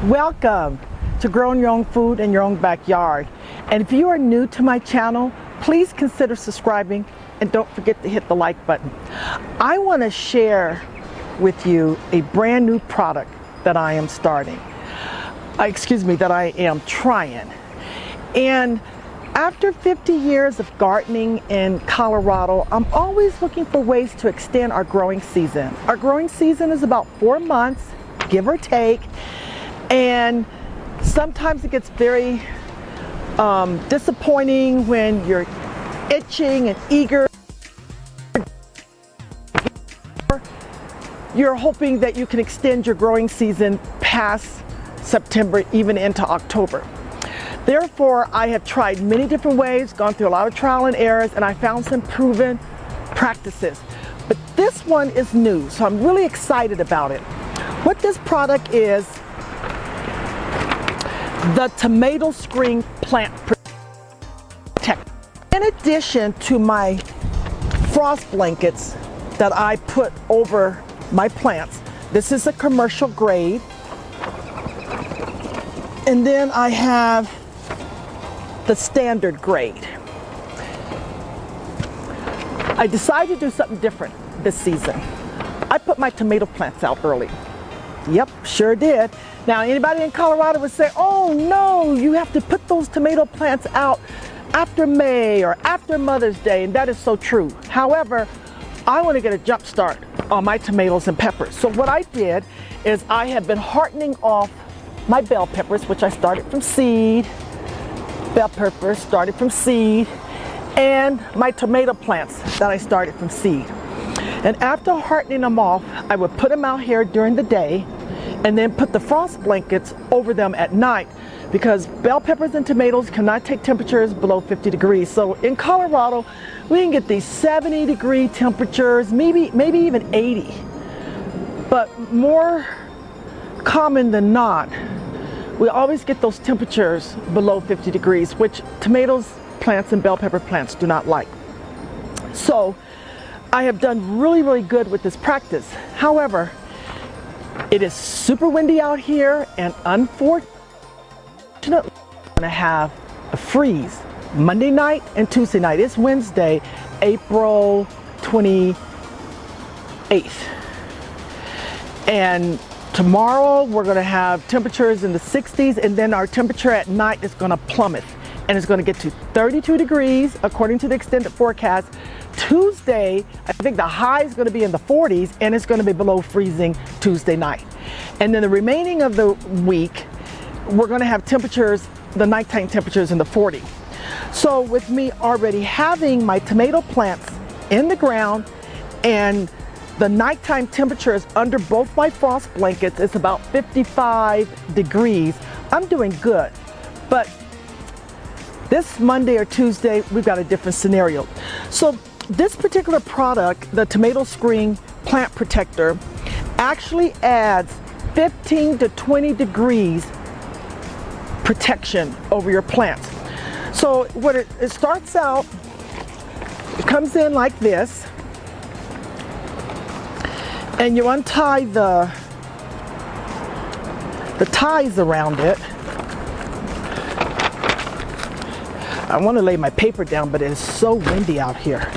Welcome to growing your own food in your own backyard. And if you are new to my channel, please consider subscribing and don't forget to hit the like button. I want to share with you a brand new product that I am starting. That I am trying. And after 50 years of gardening in Colorado, I'm always looking for ways to extend our growing season. Our growing season is about 4 months, give or take. And sometimes it gets very disappointing when you're itching and eager. You're hoping that you can extend your growing season past September, even into October. Therefore, I have tried many different ways, gone through a lot of trial and errors, and I found some proven practices. But this one is new, so I'm really excited about it. What this product is, the tomato screen plant protector. In addition to my frost blankets that I put over my plants, this is a commercial grade. And then I have the standard grade. I decided to do something different this season. I put my tomato plants out early. Yep, sure did. Now, anybody in Colorado would say, oh no, you have to put those tomato plants out after May or after Mother's Day, and that is so true. However, I want to get a jump start on my tomatoes and peppers. So what I did is I have been heartening off my bell peppers, which I started from seed. Bell peppers started from seed, and my tomato plants that I started from seed. And after heartening them off, I would put them out here during the day and then put the frost blankets over them at night, because bell peppers and tomatoes cannot take temperatures below 50 degrees. So in Colorado, we can get these 70-degree temperatures, maybe even 80. But more common than not, we always get those temperatures below 50 degrees, which tomatoes plants and bell pepper plants do not like. So I have done really good with this practice. However, it is super windy out here, and unfortunately, we're going to have a freeze Monday night and Tuesday night. It's Wednesday, April 28th. And tomorrow we're going to have temperatures in the 60s, and then our temperature at night is going to plummet, and it's going to get to 32 degrees according to the extended forecast. Tuesday, I think the high is going to be in the 40s, and it's going to be below freezing Tuesday night. And then the remaining of the week, we're going to have temperatures, the nighttime temperatures in the 40s. So with me already having my tomato plants in the ground, and the nighttime temperatures under both my frost blankets is about 55 degrees, I'm doing good. But this Monday or Tuesday, we've got a different scenario. So this particular product, the tomato screen plant protector, actually adds 15 to 20 degrees protection over your plants. So what it starts out, it comes in like this, and you untie the ties around it. I want to lay my paper down, but it is so windy out here.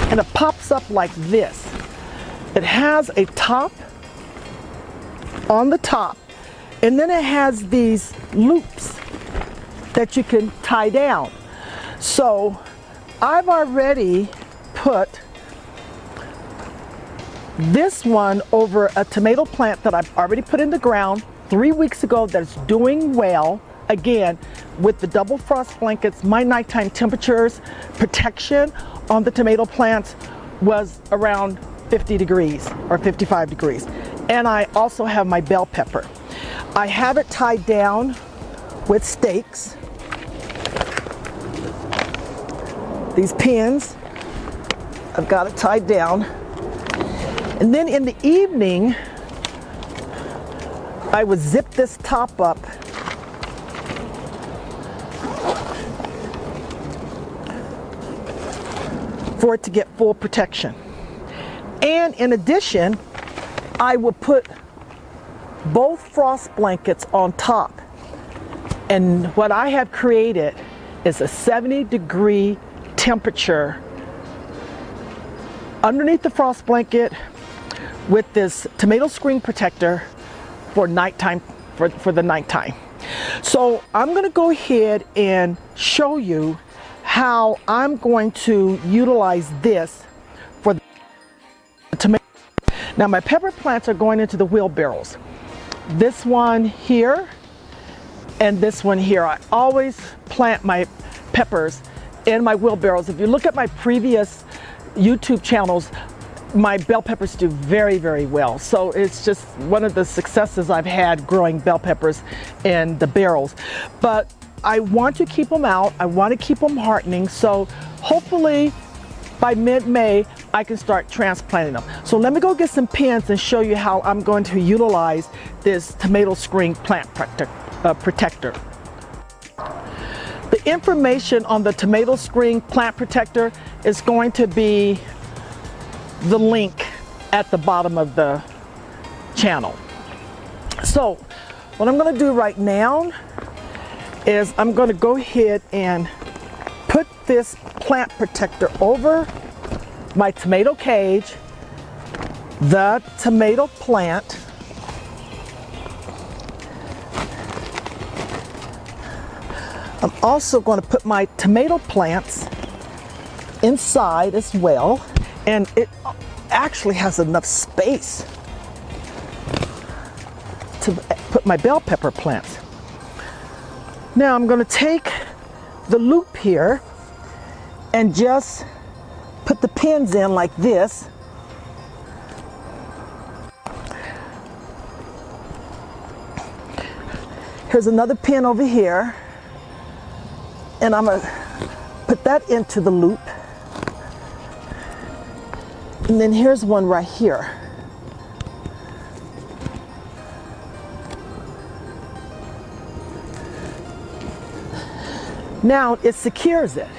And it pops up like this. It has a top on the top, and then it has these loops that you can tie down. So I've already put this one over a tomato plant that I've already put in the ground 3 weeks ago that's doing well. Again, with the double frost blankets, my nighttime temperatures protection on the tomato plants was around 50 degrees or 55 degrees. And I also have my bell pepper. I have it tied down with stakes. These pins, I've got it tied down. And then in the evening, I would zip this top up for it to get full protection. And in addition, I will put both frost blankets on top. And what I have created is a 70-degree temperature underneath the frost blanket with this tomato screen protector for nighttime, for the nighttime. So I'm going to go ahead and show you how I'm going to utilize this for the tomato. Now my pepper plants are going into the wheelbarrows. This one here and this one here. I always plant my peppers in my wheelbarrows. If you look at my previous YouTube channels, my bell peppers do very, very well. So it's just one of the successes I've had growing bell peppers in the barrels. But I want to keep them out. I want to keep them heartening. So hopefully by mid-May, I can start transplanting them. So let me go get some pins and show you how I'm going to utilize this tomato screen plant protector. The information on the tomato screen plant protector is going to be the link at the bottom of the channel. So what I'm going to do right now is I'm going to go ahead and put this plant protector over my tomato cage, the tomato plant, I'm also going to put my tomato plants inside as well, and it actually has enough space to put my bell pepper plants. Now I'm going to take the loop here and just put the pins in like this. Here's another pin over here, and I'm going to put that into the loop. And then here's one right here. Now it secures it.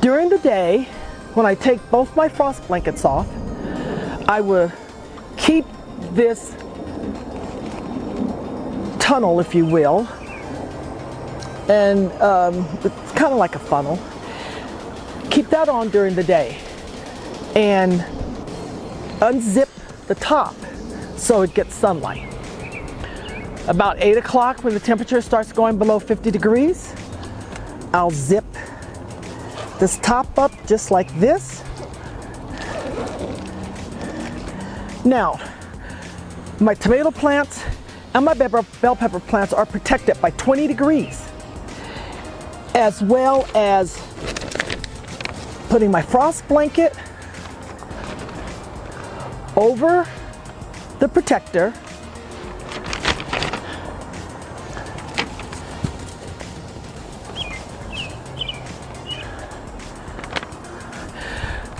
During the day, when I take both my frost blankets off, I will keep this tunnel, if you will, and it's kind of like a funnel. Keep that on during the day and unzip the top so it gets sunlight. About 8 o'clock, when the temperature starts going below 50 degrees, I'll zip this top up just like this. Now, my tomato plants and my bell pepper plants are protected by 20 degrees, as well as putting my frost blanket over the protector.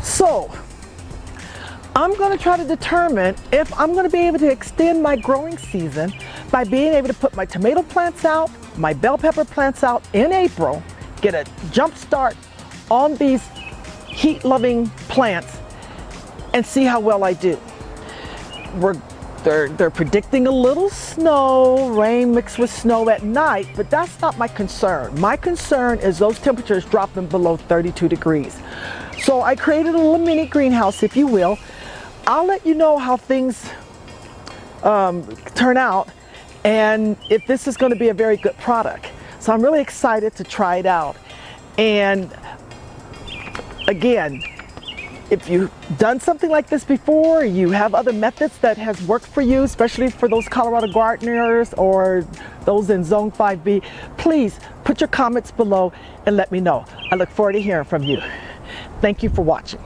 So I'm going to try to determine if I'm going to be able to extend my growing season by being able to put my tomato plants out, my bell pepper plants out in April, get a jump start on these heat-loving plants, and see how well I do. They're predicting a little snow, rain mixed with snow at night, but that's not my concern. My concern is those temperatures dropping below 32 degrees. So I created a little mini greenhouse, if you will. I'll let you know how things turn out and if this is going to be a very good product. So I'm really excited to try it out. And again, if you've done something like this before, you have other methods that has worked for you, especially for those Colorado gardeners or those in Zone 5B, please put your comments below and let me know. I look forward to hearing from you. Thank you for watching.